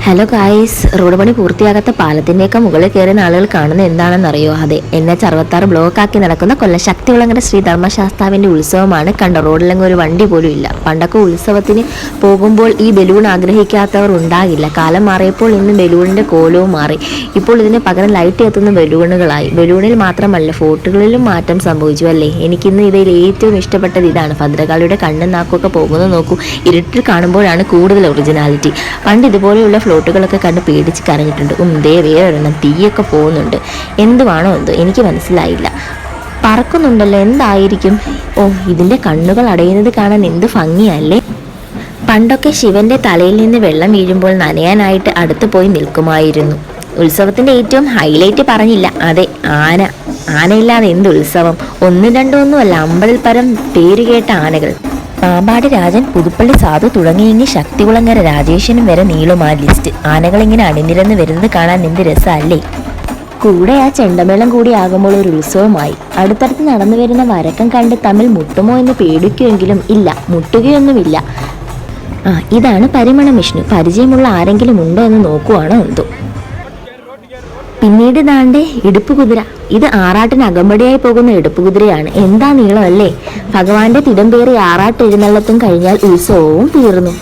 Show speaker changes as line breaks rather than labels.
Hello guys, road പണി പൂർത്തിയാകാത്ത പാലത്തിൻ്റെയൊക്കെ മുകളിൽ കയറുന്ന ആളുകൾ കാണുന്നത് എന്താണെന്നറിയോ? അതെ, NH66 ബ്ലോക്കാക്കി നടക്കുന്ന കൊല്ലം ശക്തികുളങ്ങര ശ്രീ ധർമ്മശാസ്താവിൻ്റെ ഉത്സവമാണ്. കണ്ട റോഡിലെങ്ങും ഒരു വണ്ടി പോലും ഇല്ല. പണ്ടൊക്കെ ഉത്സവത്തിന് പോകുമ്പോൾ ഈ ബലൂൺ ആഗ്രഹിക്കാത്തവർ ഉണ്ടാകില്ല. കാലം മാറിയപ്പോൾ ഇന്ന് ബലൂണിൻ്റെ കോലവും മാറി. ഇപ്പോൾ ഇതിന് പകരം ലൈറ്റ് എത്തുന്ന ബലൂണുകളായി. ബലൂണിൽ മാത്രമല്ല, ഫോട്ടുകളിലും മാറ്റം സംഭവിച്ചു അല്ലേ? എനിക്കിന്ന് ഇതിൽ ഏറ്റവും ഇഷ്ടപ്പെട്ടത് ഇതാണ്. ഭദ്രകാളിയുടെ കണ്ണും നാക്കൊക്കെ പോകുന്നത് നോക്കൂ. ഇരുട്ടിൽ കാണുമ്പോഴാണ് കൂടുതൽ ഒറിജിനാലിറ്റി. പണ്ട് ഇതുപോലെയുള്ള ഫ്ലോട്ടുകളൊക്കെ കണ്ട് പേടിച്ച് കരഞ്ഞിട്ടുണ്ട്. വേറെ ഒരെണ്ണം തീയൊക്കെ പോകുന്നുണ്ട്. എന്തുവാണോ എന്തോ എനിക്ക് മനസ്സിലായില്ല. പറക്കുന്നുണ്ടല്ലോ, എന്തായിരിക്കും? ഇതിൻ്റെ കണ്ണുകൾ അടയുന്നത് കാണാൻ എന്ത് ഭംഗിയല്ലേ. പണ്ടൊക്കെ ശിവന്റെ തലയിൽ നിന്ന് വെള്ളം വീഴുമ്പോൾ നനയാനായിട്ട് അടുത്ത് പോയി നിൽക്കുമായിരുന്നു. ഉത്സവത്തിൻ്റെ ഏറ്റവും ഹൈലൈറ്റ് പറഞ്ഞില്ല. അതെ, ആനയില്ലാതെ എന്ത് ഉത്സവം? ഒന്നും രണ്ടൊന്നുമല്ല, 50 പരം പേരുകേട്ട ആനകൾ. പാമ്പാടി രാജൻ, പുതുപ്പള്ളി സാധു തുടങ്ങിയെങ്കിൽ ശക്തികുളങ്ങര രാജേഷനും വരെ നീളുമാ ലിസ്റ്റ്. ആനകളിങ്ങനെ അണിനിരന്ന് വരുന്നത് കാണാൻ എന്ത് രസമല്ലേ. കൂടെ ആ ചെണ്ടമേളം കൂടി ആകുമ്പോൾ ഒരു ഉത്സവമായി. അടുത്തടുത്ത് നടന്നു വരുന്ന വരക്കം കണ്ട് തമ്മിൽ മുട്ടുമോ എന്ന് പേടിക്കുമെങ്കിലും ഇല്ല, മുട്ടുകയൊന്നുമില്ല. ഇതാണ് പരിമണ വിഷ്ണു. പരിചയമുള്ള ആരെങ്കിലും ഉണ്ടോ എന്ന് നോക്കുവാണോ എന്തോ. പിന്നീട് ദാണ്ടെ ഇടുപ്പ് കുതിര. ഇത് ആറാട്ടിന് അകമ്പടിയായി പോകുന്ന ഇടുപ്പ് കുതിരയാണ്. എന്താ നീളം അല്ലേ. ഭഗവാന്റെ തിടമ്പേറി ആറാട്ട് എഴുന്നള്ളത്തും കഴിഞ്ഞാൽ ഉത്സവവും തീർന്നു.